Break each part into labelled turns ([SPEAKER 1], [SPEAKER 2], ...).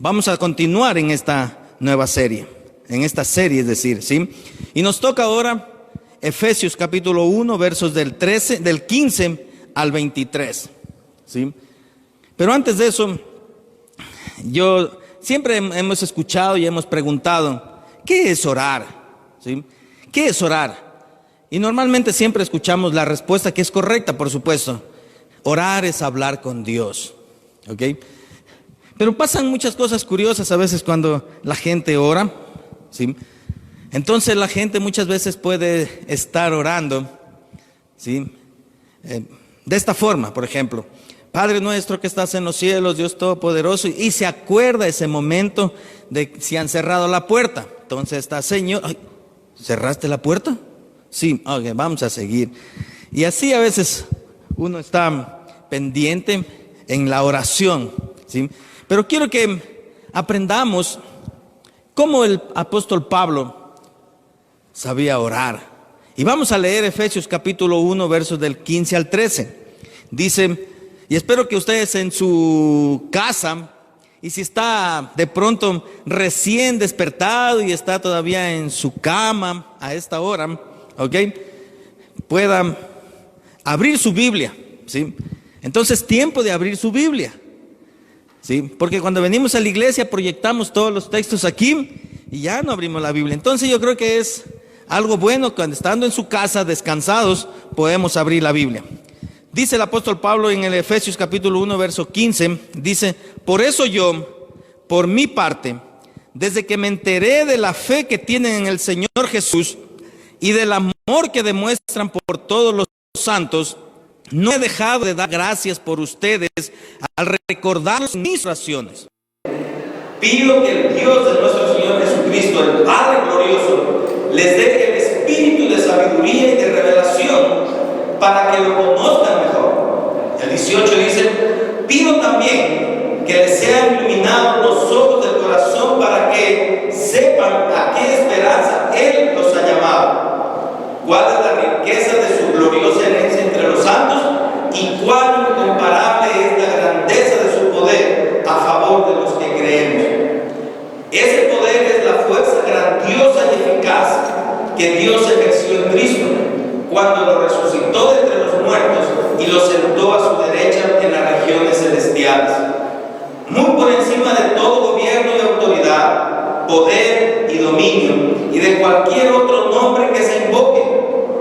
[SPEAKER 1] Vamos a continuar en esta nueva serie, es decir, ¿sí? Y nos toca ahora Efesios capítulo 1, versos del 15 al 23, ¿sí? Pero antes de eso, siempre hemos escuchado y hemos preguntado, ¿qué es orar? ¿Sí? ¿Qué es orar? Y normalmente siempre escuchamos la respuesta que es correcta, por supuesto. Orar es hablar con Dios, ¿ok? Pero pasan muchas cosas curiosas a veces cuando la gente ora, ¿sí? Entonces la gente muchas veces puede estar orando, ¿sí? De esta forma, por ejemplo: Padre nuestro que estás en los cielos, Dios Todopoderoso, y se acuerda ese momento de si han cerrado la puerta. Entonces está: Señor, ay, ¿cerraste la puerta? Sí, ok, vamos a seguir. Y así a veces uno está pendiente en la oración, ¿sí? Pero quiero que aprendamos cómo el apóstol Pablo sabía orar. Y vamos a leer Efesios capítulo 1, versos del 15 al 13. Dice, y espero que ustedes en su casa, y si está de pronto recién despertado y está todavía en su cama a esta hora, ¿ok?, puedan abrir su Biblia, ¿sí? Entonces, tiempo de abrir su Biblia, ¿sí? Porque cuando venimos a la iglesia proyectamos todos los textos aquí y ya no abrimos la Biblia. Entonces yo creo que es algo bueno cuando, estando en su casa descansados, podemos abrir la Biblia. Dice el apóstol Pablo en el Efesios capítulo 1, verso 15, dice: por eso yo, por mi parte, desde que me enteré de la fe que tienen en el Señor Jesús y del amor que demuestran por todos los santos, no he dejado de dar gracias por ustedes al recordar mis oraciones. Pido que el Dios de nuestro Señor Jesucristo, el Padre glorioso, les dé el espíritu de sabiduría y de revelación para que lo conozcan mejor. El 18 dice: pido también que les sean iluminados los ojos del corazón para que sepan a qué esperanza Él los ha llamado, cuál es la riqueza de su gloriosa herencia entre los santos y cuán incomparable es la grandeza de su poder a favor de los que creemos. Ese poder es la fuerza grandiosa y eficaz que Dios ejerció en Cristo cuando lo resucitó de entre los muertos y lo sentó a su derecha en las regiones celestiales, muy por encima de todo gobierno y autoridad, poder y dominio, y de cualquier otro nombre que se invoque,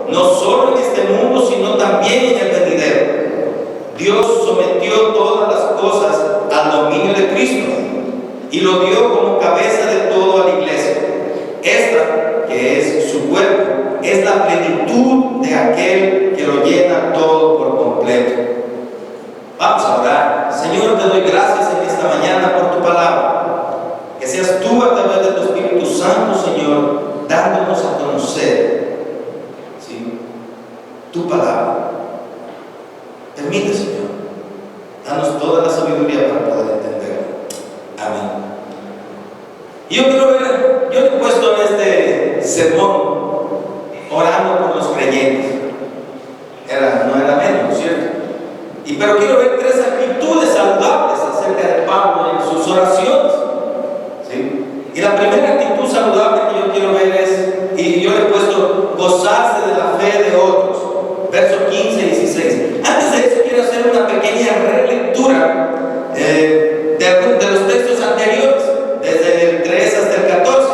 [SPEAKER 1] no solo en este mundo, sino también en el venidero. Dios sometió todas las cosas al dominio de Cristo y lo dio como cabeza de toda la iglesia. Esta, que es su cuerpo, es la plenitud de aquel que lo llena todo por completo. Vamos a orar. Señor, te doy gracias en esta mañana por tu palabra. Que seas tú a través de tu Espíritu Santo, Señor, dándonos a conocer, ¿sí?, tu palabra. Permite, Señor, danos toda la sabiduría para poder entenderlo. Amén. Yo le he puesto en este sermón orando por los creyentes. No era menos, ¿cierto? Pero quiero ver tres actitudes saludables acerca de Pablo en sus oraciones, ¿sí? Y la primera actitud saludable que yo quiero ver es, y yo le he puesto, gozarse de la fe de otros. Versos 15 y 16. Antes de eso quiero hacer una pequeña relectura de los textos anteriores, desde el 3 hasta el 14,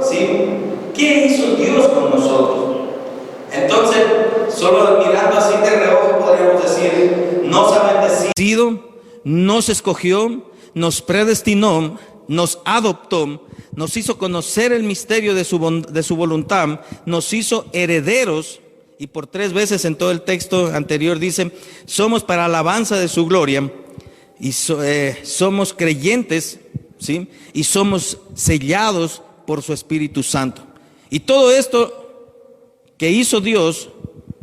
[SPEAKER 1] ¿sí? ¿Qué hizo Dios con nosotros? Entonces, solo mirando así de reojo podríamos decir: nos ha bendecido, nos escogió, nos predestinó, nos adoptó, nos hizo conocer el misterio de su voluntad, nos hizo herederos. Y por 3 veces en todo el texto anterior dice: somos para alabanza de su gloria, y somos creyentes, ¿sí?, y somos sellados por su Espíritu Santo. Y todo esto que hizo Dios,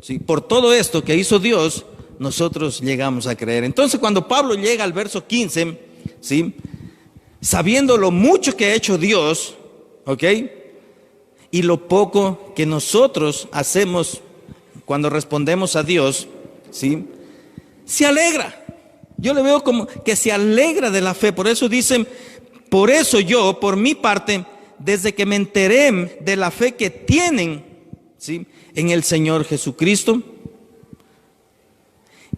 [SPEAKER 1] ¿sí?, por todo esto que hizo Dios, nosotros llegamos a creer. Entonces, cuando Pablo llega al verso 15, ¿sí?, sabiendo lo mucho que ha hecho Dios, ¿ok?, y lo poco que nosotros hacemos cuando respondemos a Dios, ¿sí?, se alegra. Yo le veo como que se alegra de la fe. Por eso dicen: Por eso yo, por mi parte, desde que me enteré de la fe que tienen, ¿sí?, en el Señor Jesucristo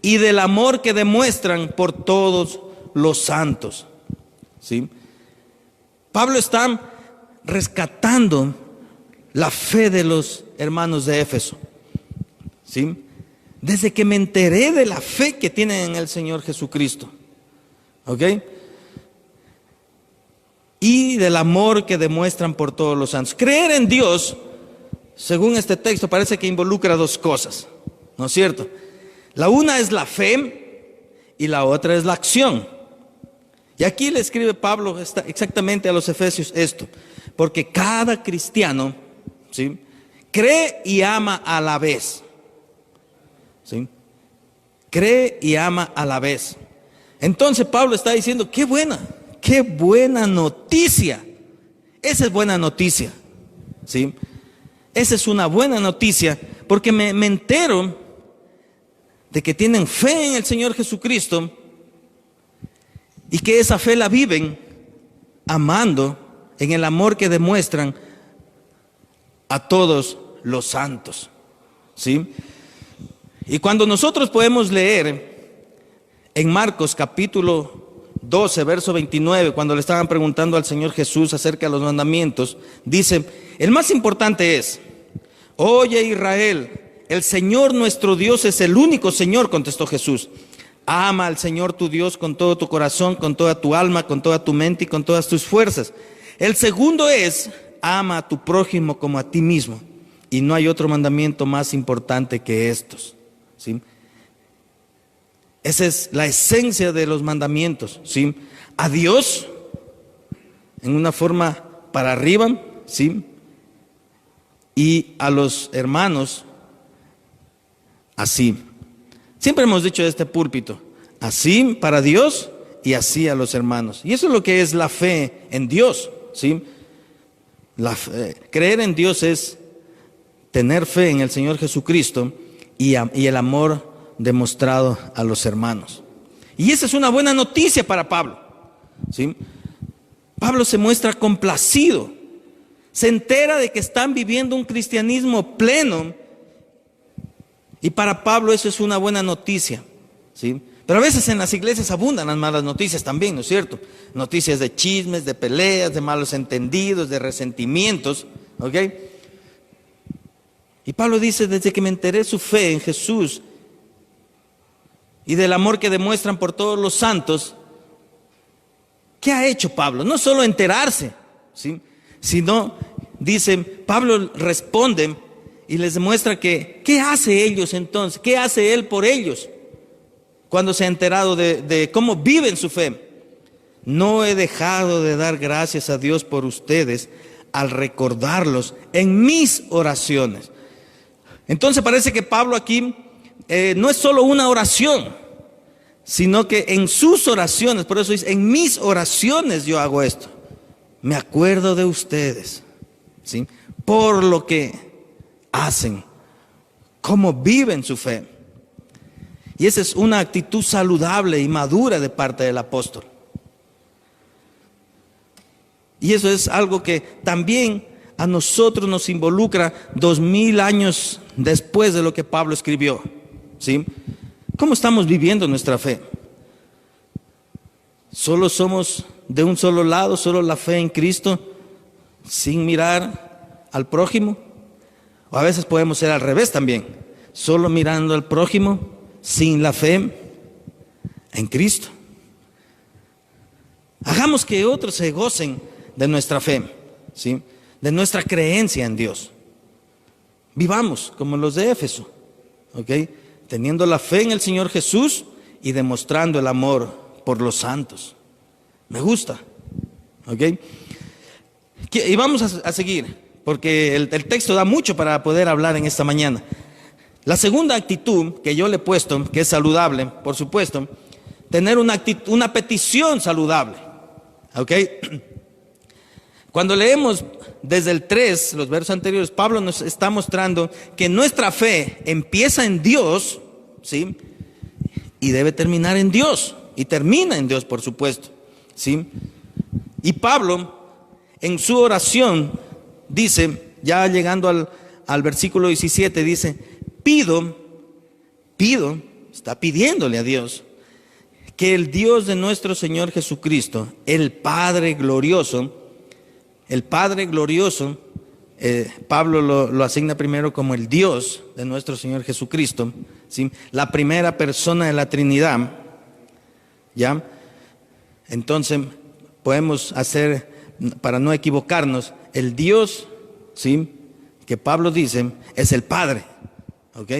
[SPEAKER 1] y del amor que demuestran por todos los santos, ¿sí? Pablo está rescatando la fe de los hermanos de Éfeso, ¿sí? Desde que me enteré de la fe que tienen en el Señor Jesucristo, ¿ok? Y del amor que demuestran por todos los santos. Creer en Dios, según este texto, parece que involucra dos cosas, ¿no es cierto? La una es la fe y la otra es la acción. Y aquí le escribe Pablo exactamente a los efesios esto: porque cada cristiano, ¿sí?, cree y ama a la vez, ¿sí? Cree y ama a la vez. Entonces Pablo está diciendo, qué buena noticia. Esa es buena noticia, ¿sí? Esa es una buena noticia, porque me entero de que tienen fe en el Señor Jesucristo y que esa fe la viven amando en el amor que demuestran a todos los santos, ¿sí? Y cuando nosotros podemos leer en Marcos capítulo 12, verso 29, cuando le estaban preguntando al Señor Jesús acerca de los mandamientos, dice, el más importante es: oye Israel, el Señor nuestro Dios es el único Señor, contestó Jesús. Ama al Señor tu Dios con todo tu corazón, con toda tu alma, con toda tu mente y con todas tus fuerzas. El segundo es: ama a tu prójimo como a ti mismo. Y no hay otro mandamiento más importante que estos, ¿sí? Esa es la esencia de los mandamientos, ¿sí? A Dios en una forma para arriba, ¿sí? Y a los hermanos así. Siempre hemos dicho de este púlpito, así para Dios y así a los hermanos. Y eso es lo que es la fe en Dios, ¿sí? Creer en Dios es tener fe en el Señor Jesucristo y el amor demostrado a los hermanos. Y esa es una buena noticia para Pablo, ¿sí? Pablo se muestra complacido, se entera de que están viviendo un cristianismo pleno, y para Pablo eso es una buena noticia, ¿sí? Pero a veces en las iglesias abundan las malas noticias también, ¿no es cierto? Noticias de chismes, de peleas, de malos entendidos, de resentimientos, ¿ok? Y Pablo dice, desde que me enteré su fe en Jesús y del amor que demuestran por todos los santos, ¿qué ha hecho Pablo? No solo enterarse, ¿sí?, sino, dice, Pablo responde y les demuestra que, ¿qué hace ellos entonces? ¿Qué hace él por ellos? Cuando se ha enterado de cómo viven su fe. No he dejado de dar gracias a Dios por ustedes al recordarlos en mis oraciones. Entonces parece que Pablo aquí no es solo una oración, sino que en sus oraciones, por eso dice, en mis oraciones yo hago esto. Me acuerdo de ustedes, ¿sí?, por lo que hacen, cómo viven su fe. Y esa es una actitud saludable y madura de parte del apóstol. Y eso es algo que también a nosotros nos involucra 2000 años después de lo que Pablo escribió, ¿sí? ¿Cómo estamos viviendo nuestra fe? ¿Solo somos de un solo lado, solo la fe en Cristo, sin mirar al prójimo? O a veces podemos ser al revés también, solo mirando al prójimo, sin la fe en Cristo. Hagamos que otros se gocen de nuestra fe, ¿sí?, de nuestra creencia en Dios. Vivamos como los de Éfeso, ¿ok?, teniendo la fe en el Señor Jesús y demostrando el amor por los santos. Me gusta, ¿ok? Y vamos a seguir, porque el texto da mucho para poder hablar en esta mañana. La segunda actitud que yo le he puesto, que es saludable, por supuesto, tener una petición saludable, ¿ok? Cuando leemos desde el 3, los versos anteriores, Pablo nos está mostrando que nuestra fe empieza en Dios, ¿sí?, y debe terminar en Dios, y termina en Dios, por supuesto, ¿sí? Y Pablo, en su oración, dice, ya llegando al versículo 17, dice, pido, está pidiéndole a Dios, que el Dios de nuestro Señor Jesucristo, el Padre glorioso, Pablo lo asigna primero como el Dios de nuestro Señor Jesucristo, ¿sí? La primera persona de la Trinidad, ¿ya? Entonces podemos hacer, para no equivocarnos, el Dios, ¿sí?, que Pablo dice es el Padre, ¿ok?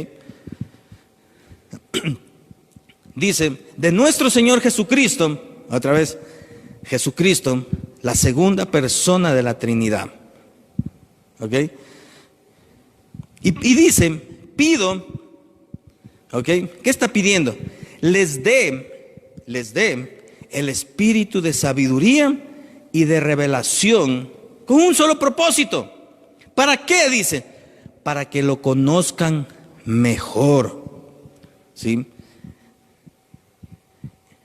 [SPEAKER 1] Dice, de nuestro Señor Jesucristo, otra vez, Jesucristo, la segunda persona de la Trinidad, ¿ok? Y dice, pido, ¿ok? ¿Qué está pidiendo? Les dé el espíritu de sabiduría y de revelación con un solo propósito. ¿Para qué? Dice, para que lo conozcan mejor, ¿sí?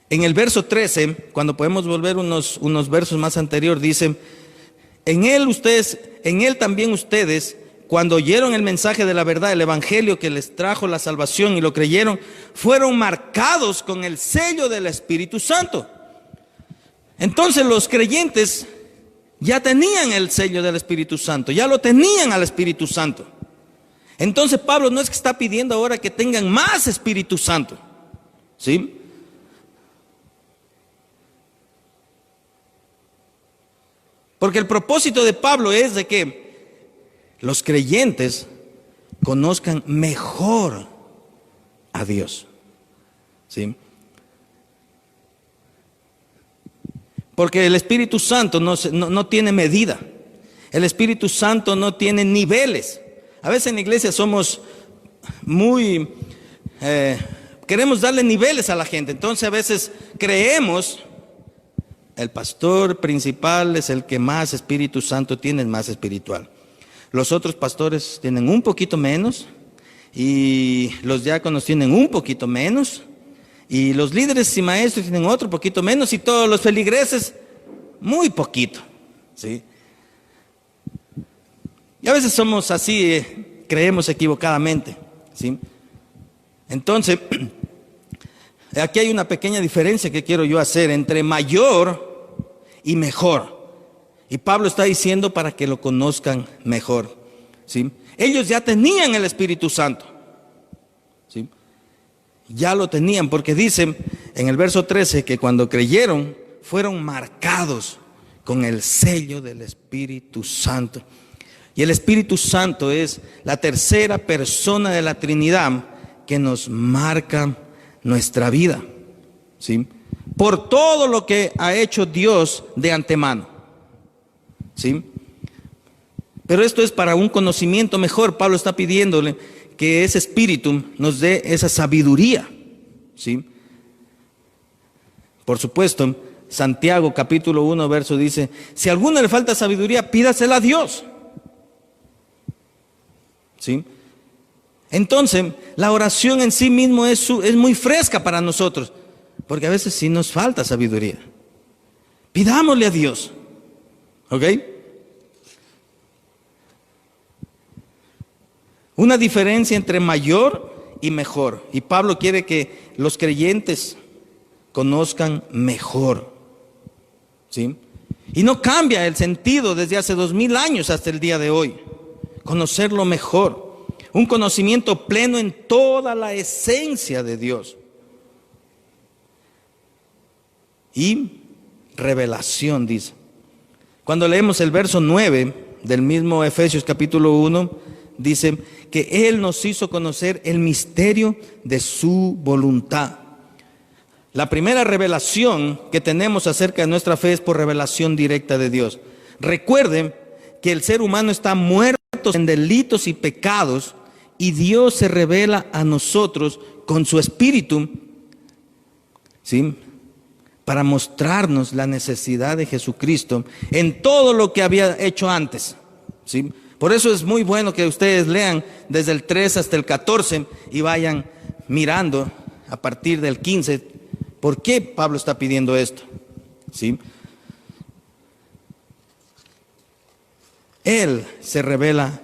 [SPEAKER 1] En el verso 13, cuando podemos volver unos versos más anteriores, dice, en él también ustedes, cuando oyeron el mensaje de la verdad, el evangelio que les trajo la salvación y lo creyeron, fueron marcados con el sello del Espíritu Santo. Entonces los creyentes ya tenían el sello del Espíritu Santo, ya lo tenían al Espíritu Santo. Entonces Pablo no es que está pidiendo ahora que tengan más Espíritu Santo, ¿sí? Porque el propósito de Pablo es de que los creyentes conozcan mejor a Dios, ¿sí? Porque el Espíritu Santo no tiene medida. El Espíritu Santo no tiene niveles. A veces en la iglesia somos muy... queremos darle niveles a la gente. Entonces a veces creemos, el pastor principal es el que más Espíritu Santo tiene, es más espiritual. Los otros pastores tienen un poquito menos, y los diáconos tienen un poquito menos, y los líderes y maestros tienen otro poquito menos, y todos los feligreses muy poquito, ¿sí? Y a veces somos así, creemos equivocadamente, ¿sí? Entonces, aquí hay una pequeña diferencia que quiero yo hacer entre mayor y mejor. Y Pablo está diciendo para que lo conozcan mejor, ¿sí? Ellos ya tenían el Espíritu Santo, ¿sí? Ya lo tenían, porque dice en el verso 13 que cuando creyeron fueron marcados con el sello del Espíritu Santo. Y el Espíritu Santo es la tercera persona de la Trinidad que nos marca nuestra vida, ¿sí? Por todo lo que ha hecho Dios de antemano, ¿sí? Pero esto es para un conocimiento mejor. Pablo está pidiéndole que ese Espíritu nos dé esa sabiduría, ¿sí? Por supuesto, Santiago capítulo 1 verso dice, si a alguno le falta sabiduría, pídasela a Dios, ¿sí? Entonces, la oración en sí mismo es muy fresca para nosotros, porque a veces sí nos falta sabiduría. Pidámosle a Dios, ¿ok? Una diferencia entre mayor y mejor. Y Pablo quiere que los creyentes conozcan mejor, ¿sí? Y no cambia el sentido desde hace 2000 años hasta el día de hoy. Conocerlo mejor. Un conocimiento pleno en toda la esencia de Dios. Y revelación, dice. Cuando leemos el verso 9 del mismo Efesios capítulo 1, dice que Él nos hizo conocer el misterio de su voluntad. La primera revelación que tenemos acerca de nuestra fe es por revelación directa de Dios. Recuerden que el ser humano está muerto en delitos y pecados, y Dios se revela a nosotros con su Espíritu, ¿sí?, para mostrarnos la necesidad de Jesucristo en todo lo que había hecho antes, ¿sí? Por eso es muy bueno que ustedes lean desde el 3 hasta el 14 y vayan mirando a partir del 15 por qué Pablo está pidiendo esto, ¿sí? Él se revela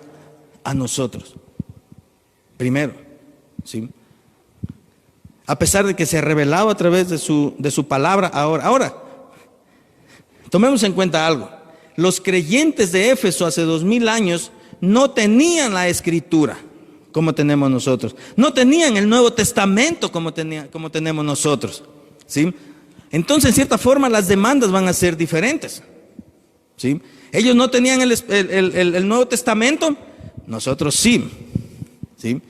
[SPEAKER 1] a nosotros. Primero, ¿sí? A pesar de que se ha revelado a través de su palabra ahora, tomemos en cuenta algo. Los creyentes de Éfeso hace 2000 años no tenían la Escritura como tenemos nosotros. No tenían el Nuevo Testamento como tenemos nosotros, ¿sí? Entonces, en cierta forma, las demandas van a ser diferentes, ¿sí? Ellos no tenían el Nuevo Testamento, nosotros sí, ¿sí?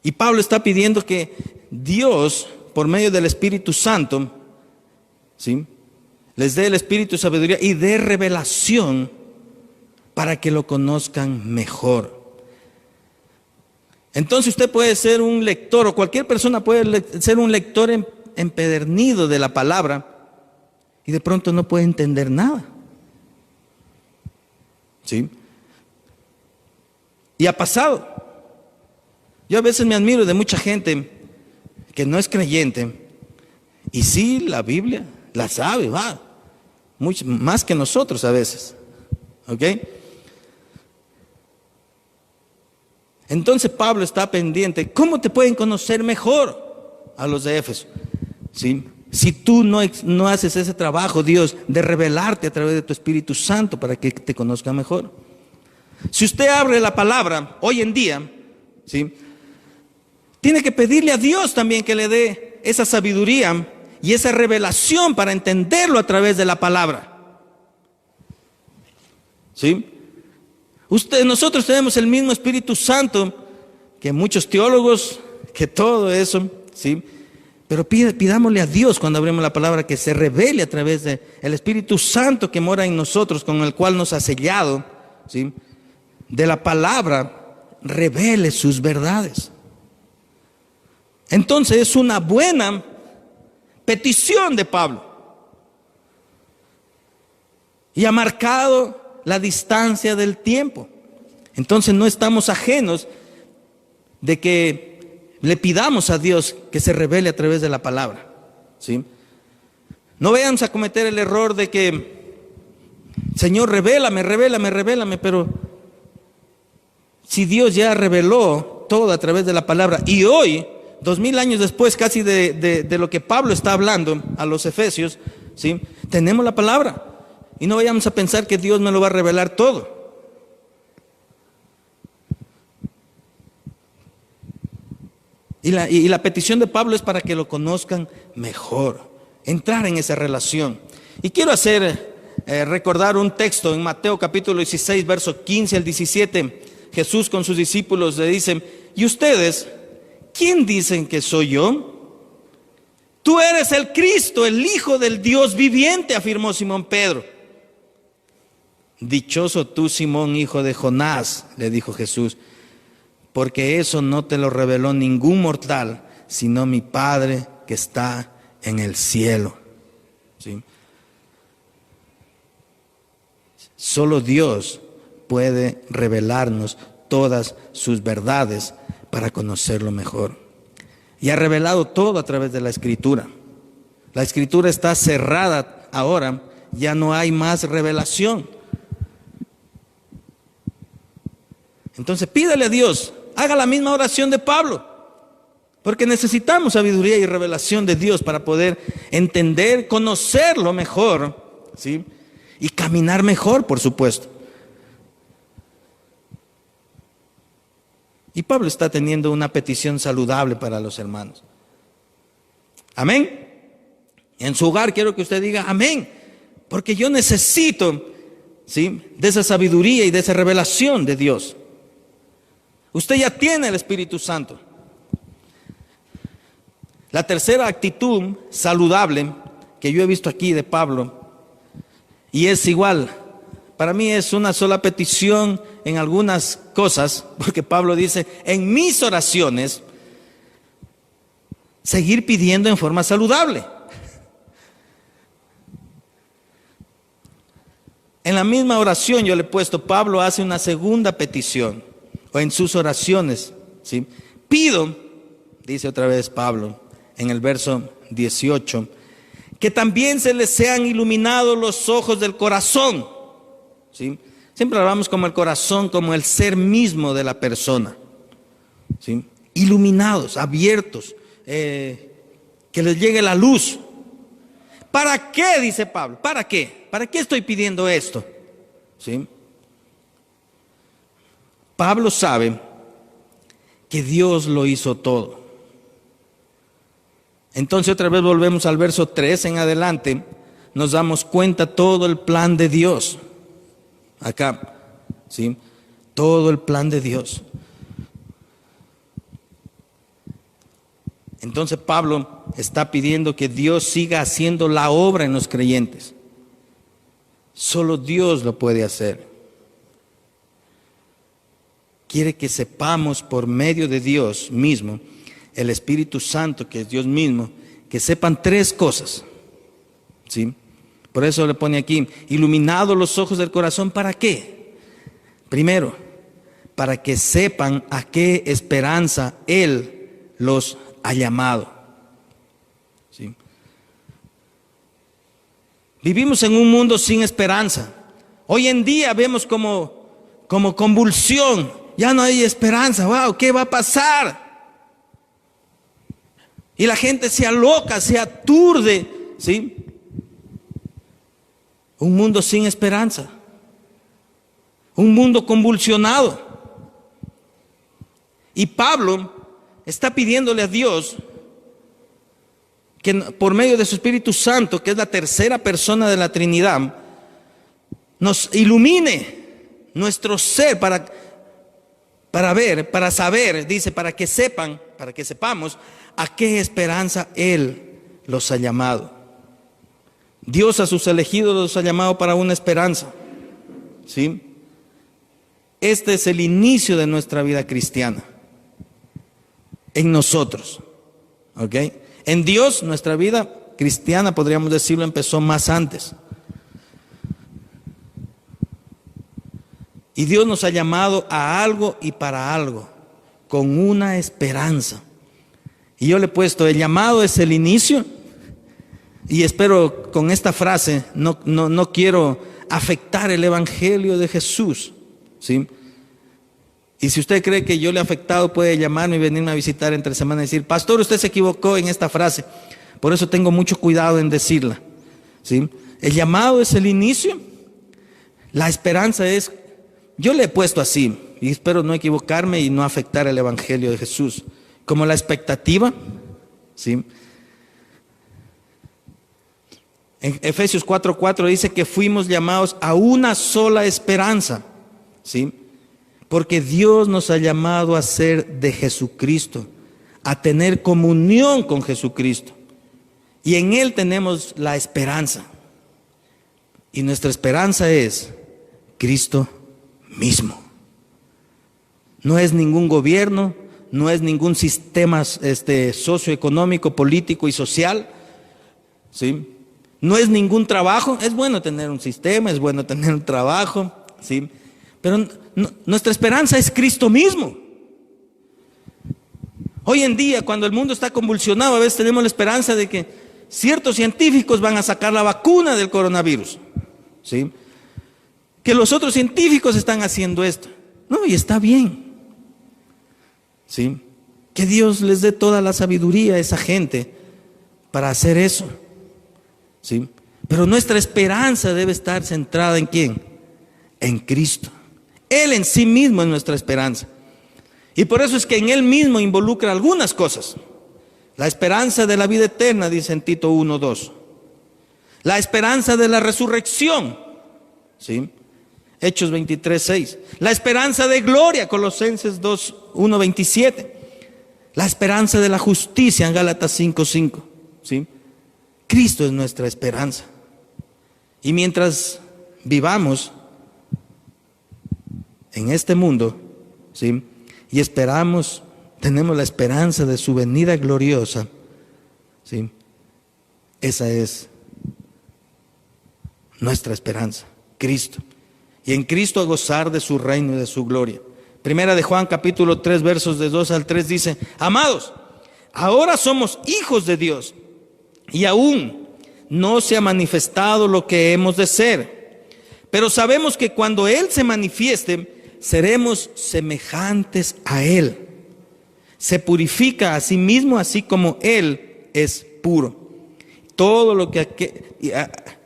[SPEAKER 1] Y Pablo está pidiendo que Dios, por medio del Espíritu Santo, ¿sí?, les dé el espíritu de sabiduría y de revelación para que lo conozcan mejor. Entonces usted puede ser un lector, o cualquier persona puede ser un lector empedernido de la palabra y de pronto no puede entender nada, ¿sí? Y ha pasado. Yo a veces me admiro de mucha gente que no es creyente y sí, la Biblia la sabe, va, mucho más que nosotros a veces, ¿ok? Entonces Pablo está pendiente. ¿Cómo te pueden conocer mejor a los de Éfeso? ¿Sí? Si tú no haces ese trabajo, Dios, de revelarte a través de tu Espíritu Santo para que te conozca mejor. Si usted abre la palabra hoy en día, ¿sí?, tiene que pedirle a Dios también que le dé esa sabiduría y esa revelación para entenderlo a través de la palabra, ¿sí? Nosotros tenemos el mismo Espíritu Santo que muchos teólogos, que todo eso, ¿sí? Pero pidámosle a Dios cuando abrimos la palabra que se revele a través del Espíritu Santo que mora en nosotros, con el cual nos ha sellado, ¿sí? De la palabra, revele sus verdades. Entonces es una buena petición de Pablo. Y ha marcado la distancia del tiempo. Entonces no estamos ajenos de que le pidamos a Dios que se revele a través de la palabra, ¿sí? No vayamos a cometer el error de que, Señor, revélame, pero si Dios ya reveló todo a través de la palabra, y hoy, 2000 años después casi de lo que Pablo está hablando a los efesios, ¿sí?, tenemos la palabra. Y no vayamos a pensar que Dios me lo va a revelar todo. Y la petición de Pablo es para que lo conozcan mejor, entrar en esa relación. Y quiero recordar un texto en Mateo capítulo 16, verso 15 al 17. Jesús con sus discípulos le dicen: ¿y ustedes quién dicen que soy yo? Tú eres el Cristo, el Hijo del Dios viviente, afirmó Simón Pedro. Dichoso tú, Simón, hijo de Jonás, le dijo Jesús, porque eso no te lo reveló ningún mortal, sino mi Padre que está en el cielo. ¿Sí? Solo Dios puede revelarnos todas sus verdades para conocerlo mejor. Y ha revelado todo a través de la Escritura. La Escritura está cerrada ahora, ya no hay más revelación. Entonces pídale a Dios, haga la misma oración de Pablo, porque necesitamos sabiduría y revelación de Dios para poder entender, conocerlo mejor, ¿sí?, y caminar mejor, por supuesto. Y Pablo está teniendo una petición saludable para los hermanos. Amén. En su hogar quiero que usted diga amén, porque yo necesito, ¿sí?, de esa sabiduría y de esa revelación de Dios. Usted ya tiene el Espíritu Santo. La tercera actitud saludable que yo he visto aquí de Pablo, y es igual, para mí es una sola petición en algunas cosas, porque Pablo dice, en mis oraciones, seguir pidiendo en forma saludable. En la misma oración yo le he puesto, Pablo hace una segunda petición, o en sus oraciones, ¿sí? Pido, dice otra vez Pablo, en el verso 18, que también se les sean iluminados los ojos del corazón, ¿sí?, Siempre hablamos como el corazón, como el ser mismo de la persona, ¿sí? Iluminados, abiertos, que les llegue la luz. ¿Para qué? Dice Pablo. ¿Para qué? ¿Para qué estoy pidiendo esto? ¿Sí? Pablo sabe que Dios lo hizo todo. Entonces otra vez volvemos al verso 3 en adelante, nos damos cuenta todo el plan de Dios. Acá, ¿sí? Todo el plan de Dios. Entonces Pablo está pidiendo que Dios siga haciendo la obra en los creyentes. Solo Dios lo puede hacer. Quiere que sepamos por medio de Dios mismo, el Espíritu Santo, que es Dios mismo, que sepan tres cosas, ¿sí? Por eso le pone aquí, iluminados los ojos del corazón, ¿para qué? Primero, para que sepan a qué esperanza Él los ha llamado, ¿sí? Vivimos en un mundo sin esperanza. Hoy en día vemos como convulsión, ya no hay esperanza. Wow, ¿qué va a pasar? Y la gente se aloca, se aturde, ¿sí? Un mundo sin esperanza, un mundo convulsionado. Y Pablo está pidiéndole a Dios que por medio de su Espíritu Santo, que es la tercera persona de la Trinidad, nos ilumine nuestro ser para ver, para saber, dice, para que sepamos a qué esperanza Él los ha llamado. Dios a sus elegidos los ha llamado para una esperanza, ¿sí? Este es el inicio de nuestra vida cristiana, en nosotros, ¿ok? En Dios, nuestra vida cristiana, podríamos decirlo, empezó más antes. Y Dios nos ha llamado a algo y para algo, con una esperanza. Y yo le he puesto, el llamado es el inicio. Y espero con esta frase, no quiero afectar el Evangelio de Jesús, ¿sí? Y si usted cree que yo le he afectado, puede llamarme y venirme a visitar entre semana y decir, pastor, usted se equivocó en esta frase. Por eso tengo mucho cuidado en decirla, ¿sí? El llamado es el inicio, la esperanza es, yo le he puesto así, y espero no equivocarme y no afectar el Evangelio de Jesús, como la expectativa, ¿sí? En Efesios 4:4 dice que fuimos llamados a una sola esperanza, ¿sí? Porque Dios nos ha llamado a ser de Jesucristo, a tener comunión con Jesucristo. Y en Él tenemos la esperanza. Y nuestra esperanza es Cristo mismo. No es ningún gobierno, no es ningún sistema socioeconómico, político y social, ¿sí? No es ningún trabajo. Es bueno tener un sistema, es bueno tener un trabajo, ¿sí? Pero nuestra esperanza es Cristo mismo. Hoy en día, cuando el mundo está convulsionado, a veces tenemos la esperanza de que ciertos científicos van a sacar la vacuna del coronavirus, ¿sí? Que los otros científicos están haciendo esto. No, y está bien, ¿sí? Que Dios les dé toda la sabiduría a esa gente para hacer eso, ¿sí? Pero nuestra esperanza debe estar centrada ¿en quién? En Cristo. Él en sí mismo es nuestra esperanza. Y por eso es que en Él mismo involucra algunas cosas. La esperanza de la vida eterna, dice en Tito 1:2. La esperanza de la resurrección, ¿sí? Hechos 23:6. La esperanza de gloria, Colosenses 1:27. La esperanza de la justicia, en Gálatas 5:5, ¿sí? Cristo es nuestra esperanza. Y mientras vivamos en este mundo, ¿sí? Y tenemos la esperanza de su venida gloriosa, ¿sí? Esa es nuestra esperanza, Cristo. Y en Cristo a gozar de su reino y de su gloria. Primera de Juan capítulo 3 versos de 2 al 3 dice, amados, ahora somos hijos de Dios y aún no se ha manifestado lo que hemos de ser, Pero sabemos que cuando Él se manifieste, seremos semejantes a Él. Se purifica a sí mismo, así como Él es puro. Todo lo que...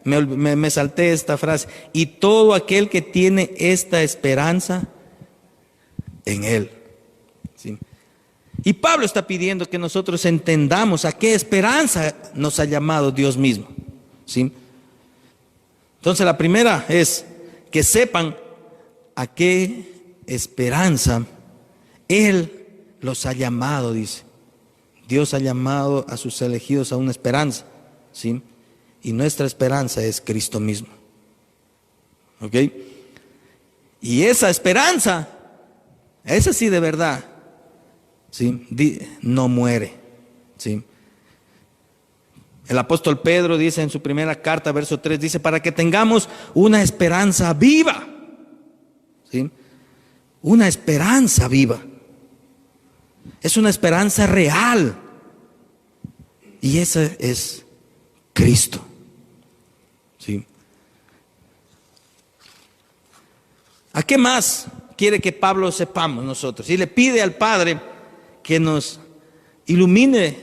[SPEAKER 1] me salté esta frase. Y todo aquel que tiene esta esperanza en Él. ¿Sí? Y Pablo está pidiendo que nosotros entendamos a qué esperanza nos ha llamado Dios mismo. ¿Sí? Entonces la primera es que sepan a qué esperanza Él los ha llamado, dice. Dios ha llamado a sus elegidos a una esperanza, ¿sí? Y nuestra esperanza es Cristo mismo. ¿Ok? Y esa esperanza, esa sí de verdad, ¿sí? No muere, ¿sí? El apóstol Pedro dice en su primera carta, verso 3, dice, para que tengamos una esperanza viva, ¿sí? Una esperanza viva. Es una esperanza real. Y esa es Cristo, ¿sí? ¿A qué más quiere que Pablo sepamos nosotros? Y le pide al Padre que nos ilumine,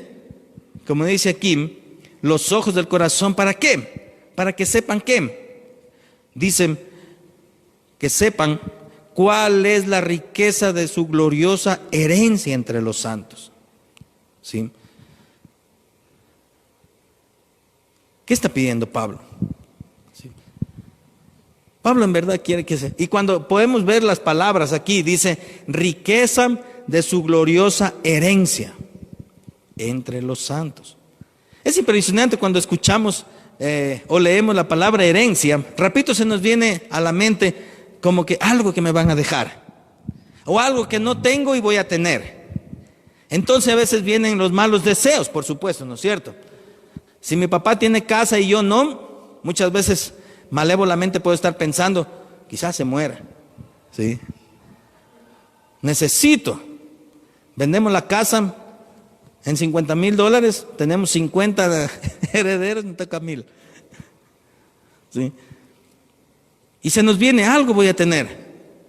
[SPEAKER 1] como dice aquí, los ojos del corazón. ¿Para qué? Para que sepan qué. Dicen que sepan cuál es la riqueza de su gloriosa herencia entre los santos. ¿Sí? ¿Qué está pidiendo Pablo? ¿Sí? Pablo en verdad quiere que se... Y cuando podemos ver las palabras aquí, dice, riqueza de su gloriosa herencia entre los santos. Es impresionante cuando escuchamos o leemos la palabra herencia, repito, se nos viene a la mente como que algo que me van a dejar, o algo que no tengo y voy a tener. Entonces a veces vienen los malos deseos, por supuesto, ¿no es cierto? Si mi papá tiene casa y yo no, muchas veces malévolamente puedo estar pensando, quizás se muera, ¿sí? Necesito, vendemos la casa en $50,000, tenemos 50 herederos, no toca 1,000. ¿Sí? Y se nos viene algo voy a tener.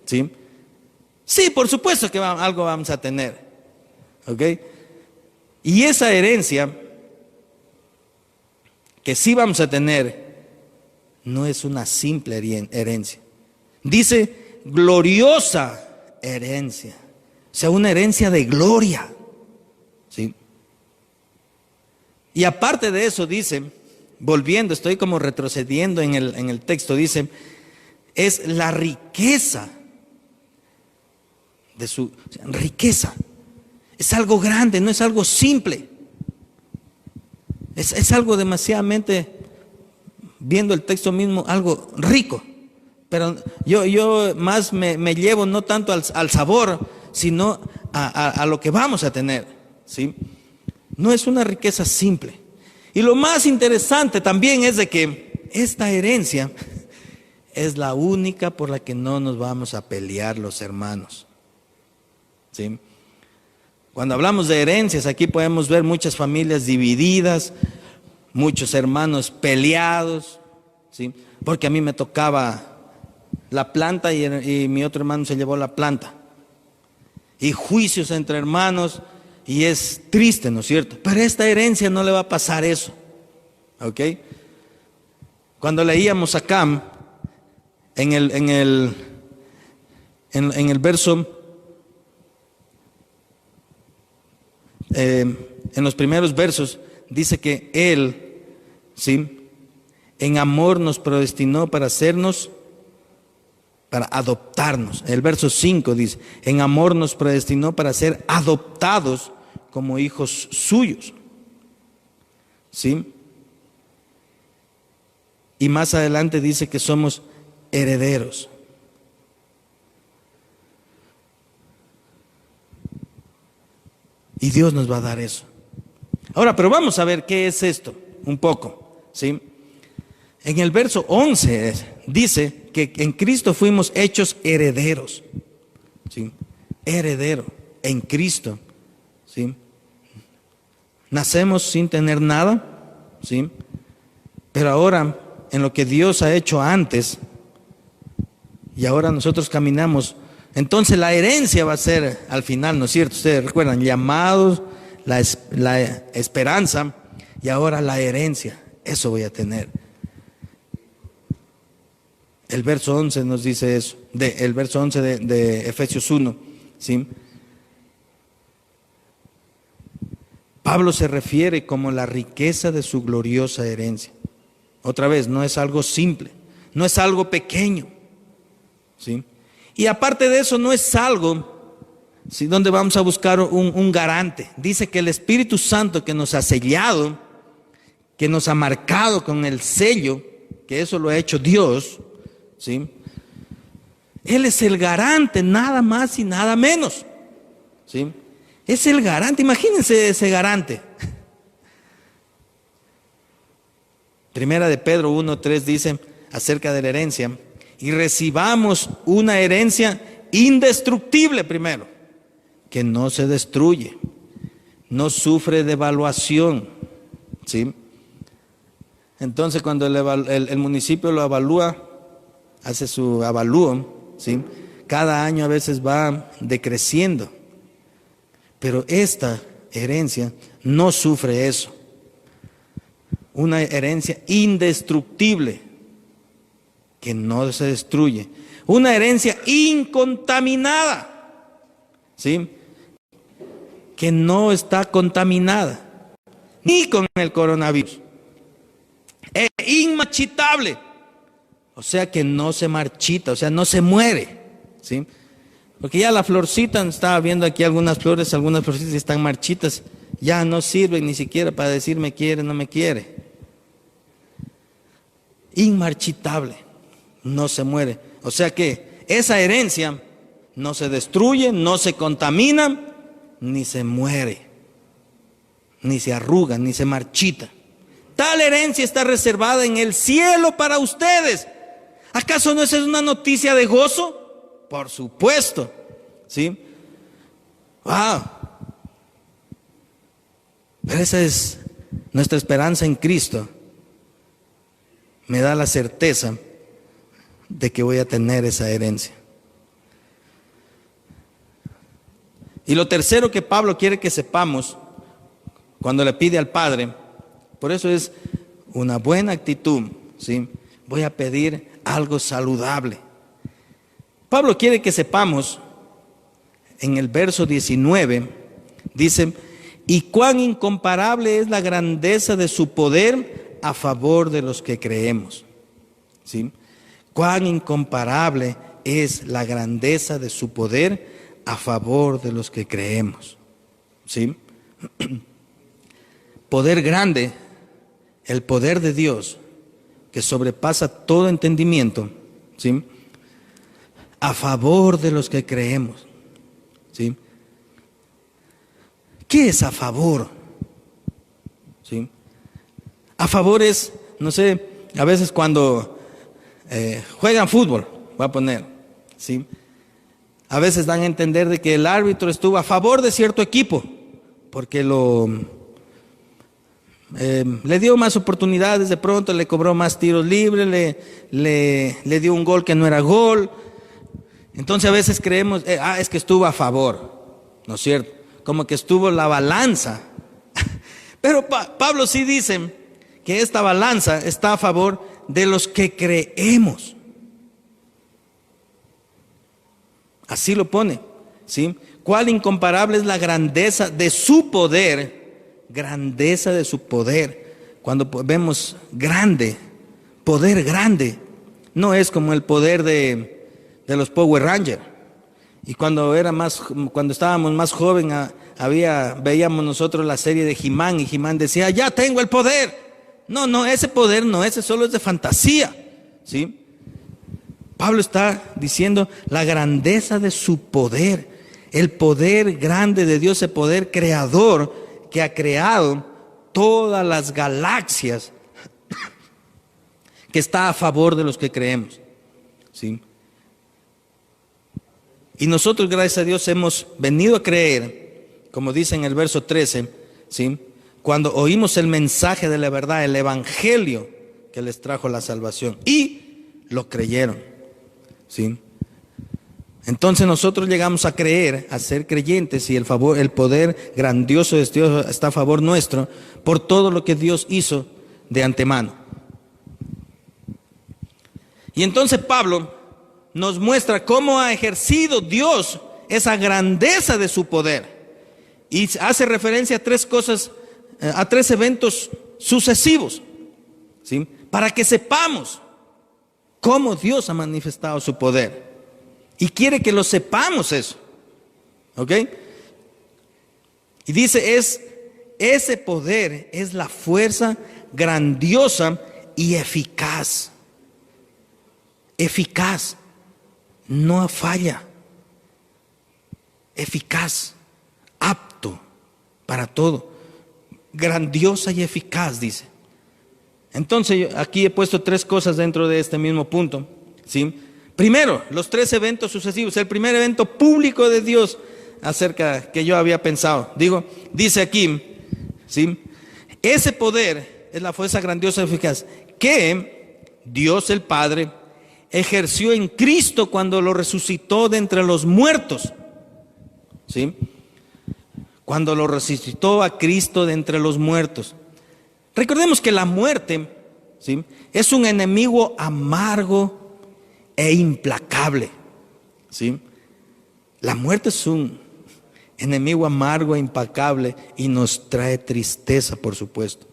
[SPEAKER 1] ¿Sí? Sí, por supuesto que algo vamos a tener. ¿Ok? Y esa herencia que sí vamos a tener no es una simple herencia. Dice gloriosa herencia. O sea, una herencia de gloria. ¿Sí? Y aparte de eso dice, volviendo, estoy como retrocediendo en el texto, dice, es la riqueza de su riqueza. Es algo grande, no es algo simple. Es algo demasiadamente, viendo el texto mismo, algo rico. Pero yo más me llevo no tanto al sabor, sino a lo que vamos a tener. ¿Sí? No es una riqueza simple. Y lo más interesante también es de que esta herencia es la única por la que no nos vamos a pelear los hermanos. ¿Sí? Cuando hablamos de herencias, aquí podemos ver muchas familias divididas, muchos hermanos peleados, ¿sí? Porque a mí me tocaba la planta y mi otro hermano se llevó la planta. Y juicios entre hermanos. Y es triste, ¿no es cierto? Pero a esta herencia no le va a pasar eso. ¿Ok? Cuando leíamos acá, en el verso, en los primeros versos, dice que Él, ¿sí? En amor nos predestinó para hacernos, para adoptarnos. El verso 5 dice, en amor nos predestinó para ser adoptados como hijos suyos. ¿Sí? Y más adelante dice que somos herederos. Y Dios nos va a dar eso. Ahora, pero vamos a ver qué es esto, un poco. ¿Sí? En el verso 11 dice que en Cristo fuimos hechos herederos. ¿Sí? Heredero en Cristo. ¿Sí? Nacemos sin tener nada, ¿sí? Pero ahora, en lo que Dios ha hecho antes, y ahora nosotros caminamos. Entonces la herencia va a ser al final, ¿no es cierto? Ustedes recuerdan, llamados, la esperanza y ahora la herencia. Eso voy a tener. El verso 11 nos dice eso, el verso 11 de Efesios 1, ¿sí? Pablo se refiere como la riqueza de su gloriosa herencia. Otra vez, no es algo simple, no es algo pequeño, ¿sí? Y aparte de eso, no es algo, ¿sí?, donde vamos a buscar un garante. Dice que el Espíritu Santo que nos ha sellado, que nos ha marcado con el sello, que eso lo ha hecho Dios, ¿sí? Él es el garante, nada más y nada menos, ¿sí? Es el garante, imagínense ese garante. Primera de Pedro 1:3 dice acerca de la herencia: y recibamos una herencia indestructible primero, que no se destruye, no sufre devaluación, ¿sí? Entonces cuando el municipio lo evalúa, hace su avalúo, ¿sí?, cada año a veces va decreciendo, pero esta herencia no sufre eso. Una herencia indestructible, que no se destruye. Una herencia incontaminada, ¿sí?, que no está contaminada ni con el coronavirus. Es inmarchitable, o sea que no se marchita, o sea, no se muere, ¿sí? Porque ya la florcita, estaba viendo aquí algunas florcitas están marchitas, ya no sirven ni siquiera para decir me quiere, no me quiere. Inmarchitable, no se muere. O sea que esa herencia no se destruye, no se contamina, ni se muere, ni se arruga, ni se marchita. Tal herencia está reservada en el cielo para ustedes. ¿Acaso no es una noticia de gozo? Por supuesto, ¿sí? ¡Wow! Pero esa es nuestra esperanza en Cristo. Me da la certeza de que voy a tener esa herencia. Y lo tercero que Pablo quiere que sepamos cuando le pide al Padre, por eso es una buena actitud, ¿sí? Voy a pedir algo saludable. Pablo quiere que sepamos, en el verso 19, dice: y cuán incomparable es la grandeza de su poder a favor de los que creemos, ¿sí? Cuán incomparable es la grandeza de su poder a favor de los que creemos, ¿sí? Poder grande, el poder de Dios, que sobrepasa todo entendimiento, ¿sí?, a favor de los que creemos, ¿sí? ¿Qué es a favor? ¿Sí? A favor es, no sé, a veces cuando juegan fútbol, voy a poner, ¿sí?, a veces dan a entender de que el árbitro estuvo a favor de cierto equipo, porque le dio más oportunidades, de pronto le cobró más tiros libres, le dio un gol que no era gol. Entonces a veces creemos, es que estuvo a favor, ¿no es cierto? Como que estuvo la balanza. Pero Pablo sí dice que esta balanza está a favor de los que creemos. Así lo pone, ¿sí? Cuál incomparable es la grandeza de su poder, grandeza de su poder. Cuando vemos grande, poder grande, no es como el poder de los Power Rangers. Y cuando estábamos más jóvenes, veíamos nosotros la serie de He-Man, y He-Man decía: ya tengo el poder. No, ese poder no, ese solo es de fantasía, ¿sí? Pablo está diciendo la grandeza de su poder, el poder grande de Dios, el poder creador que ha creado todas las galaxias, que está a favor de los que creemos, ¿sí? Y nosotros, gracias a Dios, hemos venido a creer, como dice en el verso 13, ¿sí?, cuando oímos el mensaje de la verdad, el evangelio que les trajo la salvación, y lo creyeron, ¿sí? Entonces nosotros llegamos a creer, a ser creyentes, y el poder grandioso de Dios está a favor nuestro por todo lo que Dios hizo de antemano. Y entonces Pablo nos muestra cómo ha ejercido Dios esa grandeza de su poder. Y hace referencia a tres cosas, a tres eventos sucesivos, ¿sí? Para que sepamos cómo Dios ha manifestado su poder. Y quiere que lo sepamos eso. ¿Ok? Y dice, ese poder es la fuerza grandiosa y eficaz. Eficaz. No falla. Eficaz. Apto para todo. Grandiosa y eficaz, dice. Entonces, aquí he puesto tres cosas dentro de este mismo punto, ¿sí? Primero, los tres eventos sucesivos. El primer evento público de Dios acerca que yo había pensado. Dice aquí, ¿sí? Ese poder es la fuerza grandiosa y eficaz que Dios el Padre ejerció en Cristo cuando lo resucitó de entre los muertos, ¿sí? Cuando lo resucitó a Cristo de entre los muertos. Recordemos que la muerte, ¿sí?, es un enemigo amargo e implacable, ¿sí? La muerte es un enemigo amargo e implacable y nos trae tristeza, por supuesto.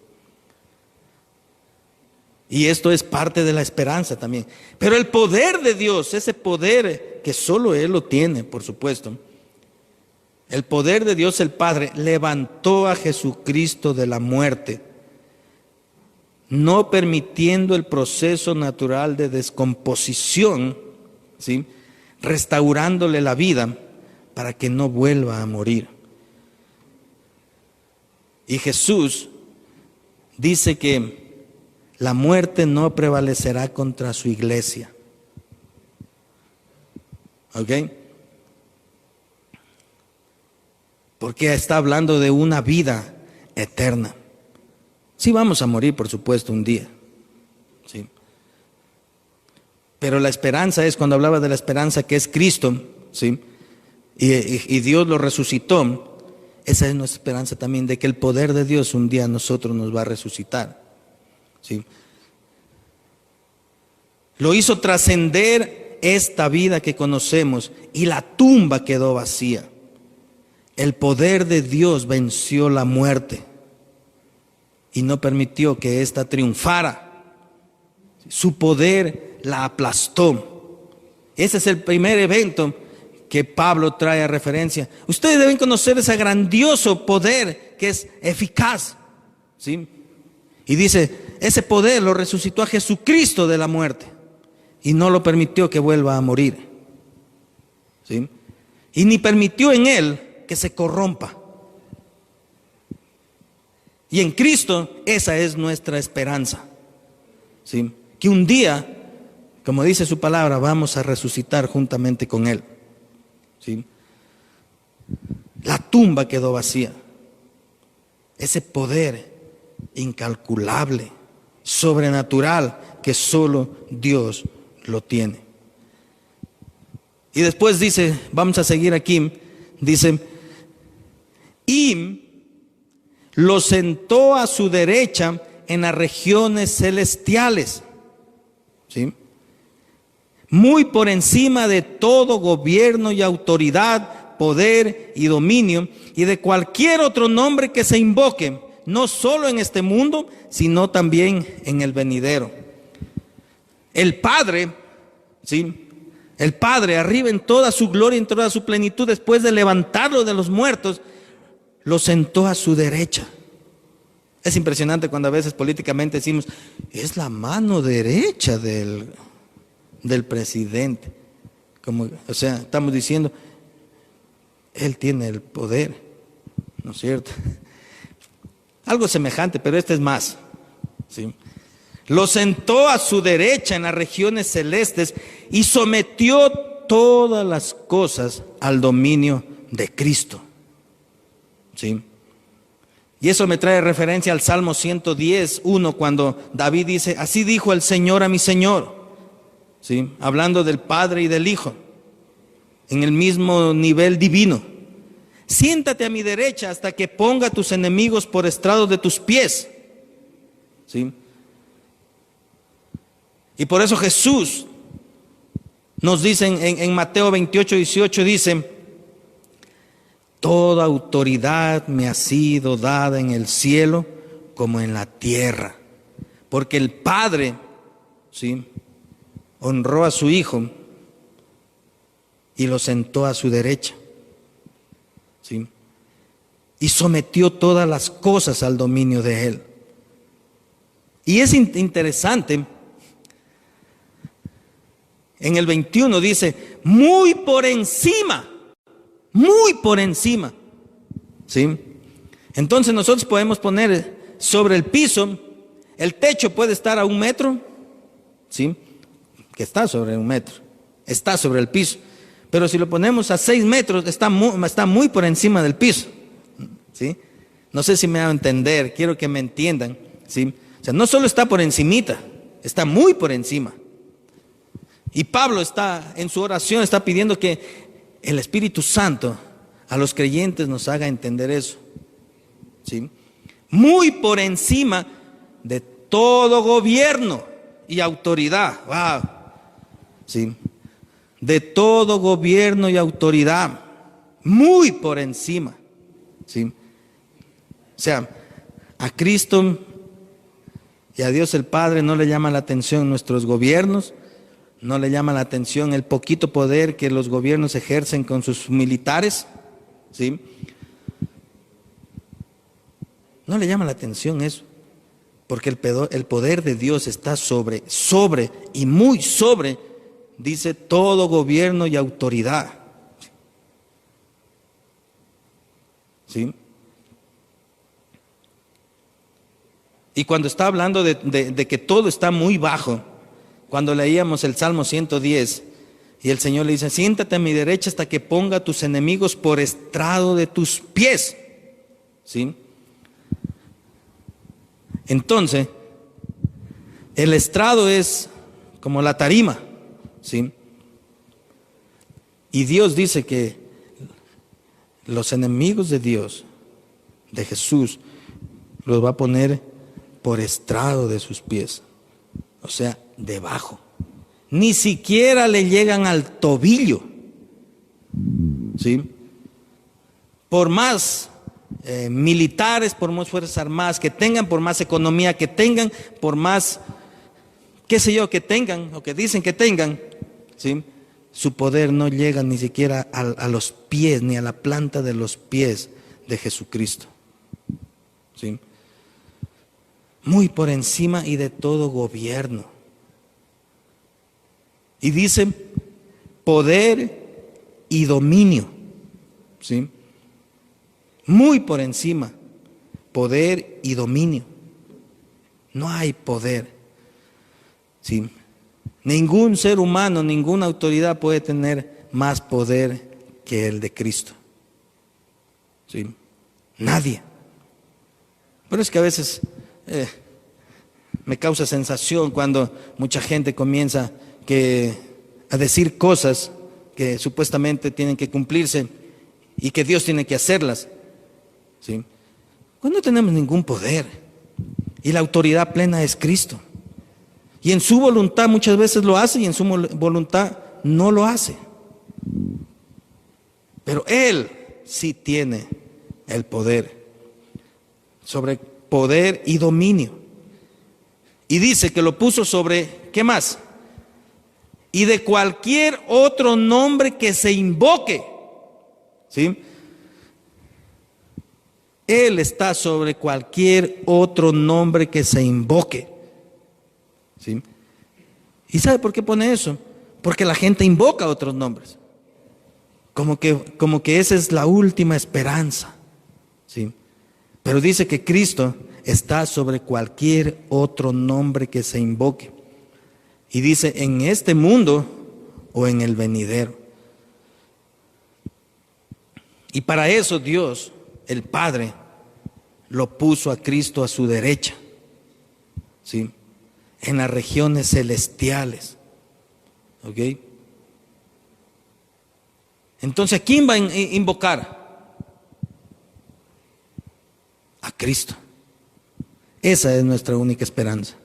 [SPEAKER 1] Y esto es parte de la esperanza también. Pero el poder de Dios, ese poder que solo Él lo tiene, por supuesto, el poder de Dios el Padre levantó a Jesucristo de la muerte, no permitiendo el proceso natural de descomposición, ¿sí?, restaurándole la vida para que no vuelva a morir. Y Jesús dice que la muerte no prevalecerá contra su iglesia. ¿Ok? Porque está hablando de una vida eterna. Sí vamos a morir, por supuesto, un día, ¿sí? Pero la esperanza es, cuando hablaba de la esperanza que es Cristo, ¿sí?, y Dios lo resucitó, esa es nuestra esperanza también, de que el poder de Dios un día a nosotros nos va a resucitar, ¿sí? Lo hizo trascender esta vida que conocemos y la tumba quedó vacía. El poder de Dios venció la muerte y no permitió que ésta triunfara. Su poder la aplastó. Ese es el primer evento que Pablo trae a referencia. Ustedes deben conocer ese grandioso poder que es eficaz, ¿sí? Y dice, ese poder lo resucitó a Jesucristo de la muerte y no lo permitió que vuelva a morir, ¿sí? Y ni permitió en él que se corrompa. Y en Cristo esa es nuestra esperanza, ¿sí?, que un día, como dice su palabra, vamos a resucitar juntamente con Él, ¿sí? La tumba quedó vacía. Ese poder incalculable, sobrenatural, que solo Dios lo tiene. Y después dice, vamos a seguir aquí, dice, y lo sentó a su derecha en las regiones celestiales, ¿sí?, muy por encima de todo gobierno y autoridad, poder y dominio, y de cualquier otro nombre que se invoque, no solo en este mundo, sino también en el venidero. El Padre, ¿sí?, el Padre, arriba en toda su gloria, en toda su plenitud, después de levantarlo de los muertos, lo sentó a su derecha. Es impresionante cuando a veces políticamente decimos, es la mano derecha del presidente. Como, o sea, estamos diciendo, él tiene el poder, ¿no es cierto? Algo semejante, pero este es más, ¿sí? Lo sentó a su derecha en las regiones celestes y sometió todas las cosas al dominio de Cristo, ¿sí? Y eso me trae referencia al Salmo 110:1, cuando David dice, así dijo el Señor a mi Señor, ¿sí?, hablando del Padre y del Hijo. en el mismo nivel divino. Siéntate a mi derecha hasta que ponga a tus enemigos por estrado de tus pies. ¿Sí? Y por eso Jesús nos dice en Mateo 28, 18, dice: toda autoridad me ha sido dada en el cielo como en la tierra. Porque el Padre, ¿sí?, honró a su Hijo y lo sentó a su derecha, ¿sí?, y sometió todas las cosas al dominio de Él. Y es interesante, en el 21 dice, muy por encima, ¿sí? Entonces nosotros podemos poner sobre el piso, el techo puede estar a 1 metro, ¿sí?, que está sobre 1 metro, está sobre el piso. Pero si lo ponemos a 6 metros, está muy por encima del piso, ¿sí? No sé si me hago entender, quiero que me entiendan, ¿sí? O sea, no solo está por encimita, está muy por encima. Y Pablo está en su oración, está pidiendo que el Espíritu Santo a los creyentes nos haga entender eso, ¿sí? Muy por encima de todo gobierno y autoridad. Wow. ¿Sí? De todo gobierno y autoridad, muy por encima, ¿sí? O sea, a Cristo y a Dios el Padre no le llama la atención nuestros gobiernos, no le llama la atención el poquito poder que los gobiernos ejercen con sus militares, ¿sí? No le llama la atención eso, porque el poder de Dios está sobre y muy sobre, dice, todo gobierno y autoridad, ¿sí? Y cuando está hablando de que todo está muy bajo, cuando leíamos el Salmo 110, y el Señor le dice: siéntate a mi derecha hasta que ponga a tus enemigos por estrado de tus pies, ¿sí? Entonces, el estrado es como la tarima, ¿sí? Y Dios dice que los enemigos de Dios, de Jesús, los va a poner por estrado de sus pies, o sea, debajo. Ni siquiera le llegan al tobillo, ¿sí? Por más militares, por más fuerzas armadas que tengan, por más economía que tengan, por más, qué sé yo, que tengan, o que dicen que tengan, ¿sí?, su poder no llega ni siquiera a los pies, ni a la planta de los pies de Jesucristo, ¿sí? Muy por encima y de todo gobierno. Y dice poder y dominio, ¿sí? Muy por encima, poder y dominio. No hay poder, ¿sí? Ningún ser humano, ninguna autoridad puede tener más poder que el de Cristo, ¿sí? Nadie. Pero es que a veces me causa sensación cuando mucha gente comienza a decir cosas que supuestamente tienen que cumplirse y que Dios tiene que hacerlas, ¿sí? Cuando no tenemos ningún poder y la autoridad plena es Cristo. Y en su voluntad muchas veces lo hace y en su voluntad no lo hace. Pero Él sí tiene el poder, sobre poder y dominio. Y dice que lo puso sobre, ¿qué más? Y de cualquier otro nombre que se invoque, ¿sí? Él está sobre cualquier otro nombre que se invoque, ¿sí? ¿Y sabe por qué pone eso? Porque la gente invoca otros nombres, como que esa es la última esperanza, ¿sí? Pero dice que Cristo está sobre cualquier otro nombre que se invoque. Y dice, en este mundo o en el venidero. Y para eso Dios, el Padre, lo puso a Cristo a su derecha, ¿sí?, en las regiones celestiales, ¿ok? Entonces, ¿a quién va a invocar? A Cristo. Esa es nuestra única esperanza.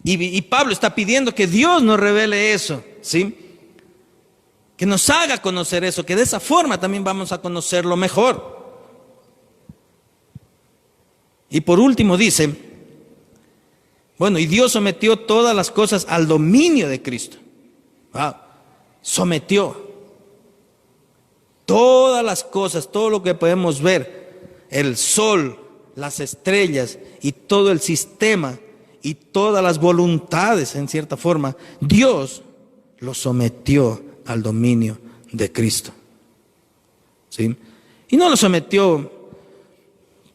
[SPEAKER 1] Y Pablo está pidiendo que Dios nos revele eso, ¿sí? Que nos haga conocer eso, que de esa forma también vamos a conocerlo mejor. Y por último dice, bueno, y Dios sometió todas las cosas al dominio de Cristo. Sometió todas las cosas, todo lo que podemos ver, el sol, las estrellas y todo el sistema y todas las voluntades, en cierta forma, Dios lo sometió al dominio de Cristo. ¿Sí? Y no lo sometió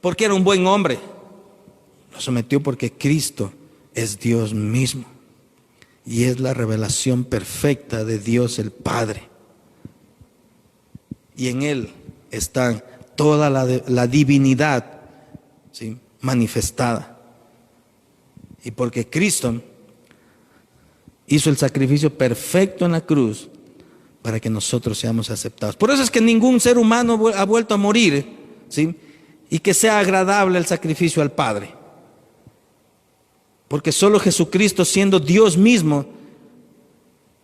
[SPEAKER 1] porque era un buen hombre, lo sometió porque Cristo es Dios mismo y es la revelación perfecta de Dios el Padre. Y en Él está toda la divinidad, ¿sí?, manifestada. Y porque Cristo hizo el sacrificio perfecto en la cruz para que nosotros seamos aceptados. Por eso es que ningún ser humano ha vuelto a morir, ¿sí?, y que sea agradable el sacrificio al Padre. Porque solo Jesucristo, siendo Dios mismo,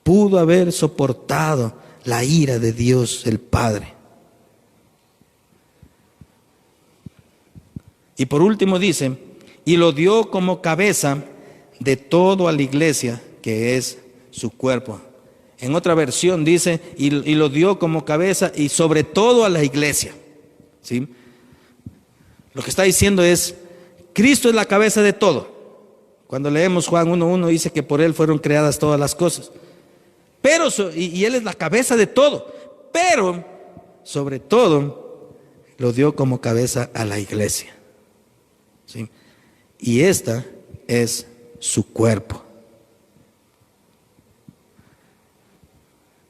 [SPEAKER 1] pudo haber soportado la ira de Dios el Padre. Y por último dice, y lo dio como cabeza de todo a la iglesia, que es su cuerpo. En otra versión dice, y lo dio como cabeza y sobre todo a la iglesia. ¿Sí? Lo que está diciendo es, Cristo es la cabeza de todo. Cuando leemos Juan 1:1 dice que por Él fueron creadas todas las cosas. Pero, y Él es la cabeza de todo. Pero, sobre todo, lo dio como cabeza a la iglesia. ¿Sí? Y esta es su cuerpo.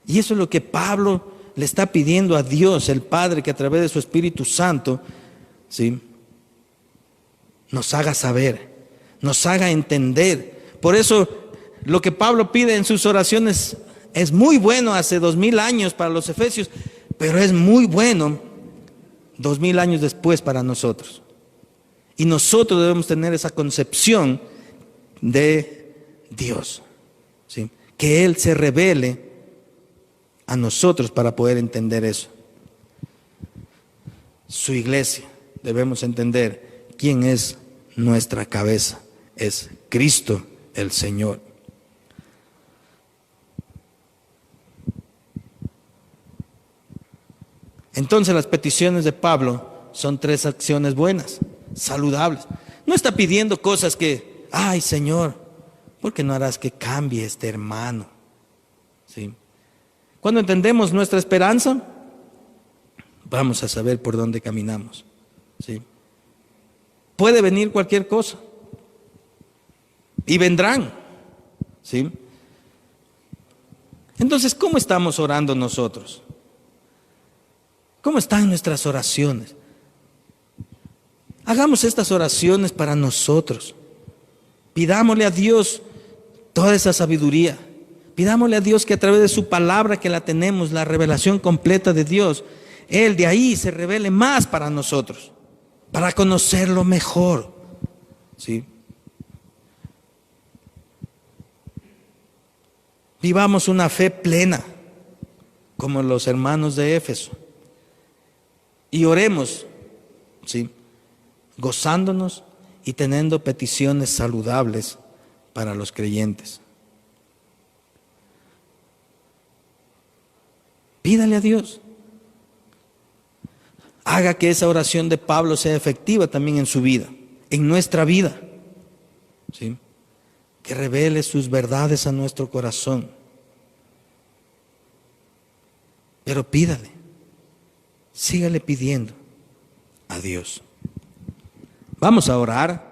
[SPEAKER 1] Y eso es lo que Pablo le está pidiendo a Dios, el Padre, que a través de su Espíritu Santo, ¿sí?, nos haga saber, nos haga entender. Por eso lo que Pablo pide en sus oraciones es muy bueno hace 2000 años para los efesios, pero es muy bueno 2000 años después para nosotros. Y nosotros debemos tener esa concepción de Dios, ¿sí?, que Él se revele a nosotros para poder entender eso. Su iglesia, debemos entender quién es nuestra cabeza. Es Cristo el Señor. Entonces las peticiones de Pablo son 3 acciones buenas, saludables. No está pidiendo cosas que, ay Señor, ¿por qué no harás que cambie este hermano? ¿Sí? Cuando entendemos nuestra esperanza, vamos a saber por dónde caminamos. ¿Sí? Puede venir cualquier cosa. Y vendrán. ¿Sí? Entonces, ¿cómo estamos orando nosotros? ¿Cómo están nuestras oraciones? Hagamos estas oraciones para nosotros. Pidámosle a Dios toda esa sabiduría. Pidámosle a Dios que a través de su palabra, que la tenemos, la revelación completa de Dios, Él de ahí se revele más para nosotros, para conocerlo mejor. ¿Sí? Vivamos una fe plena, como los hermanos de Éfeso. Y oremos, ¿sí?, gozándonos y teniendo peticiones saludables para los creyentes. Pídale a Dios. Haga que esa oración de Pablo sea efectiva también en su vida, en nuestra vida. ¿Sí? Que revele sus verdades a nuestro corazón. Pero pídale, sígale pidiendo a Dios. Vamos a orar.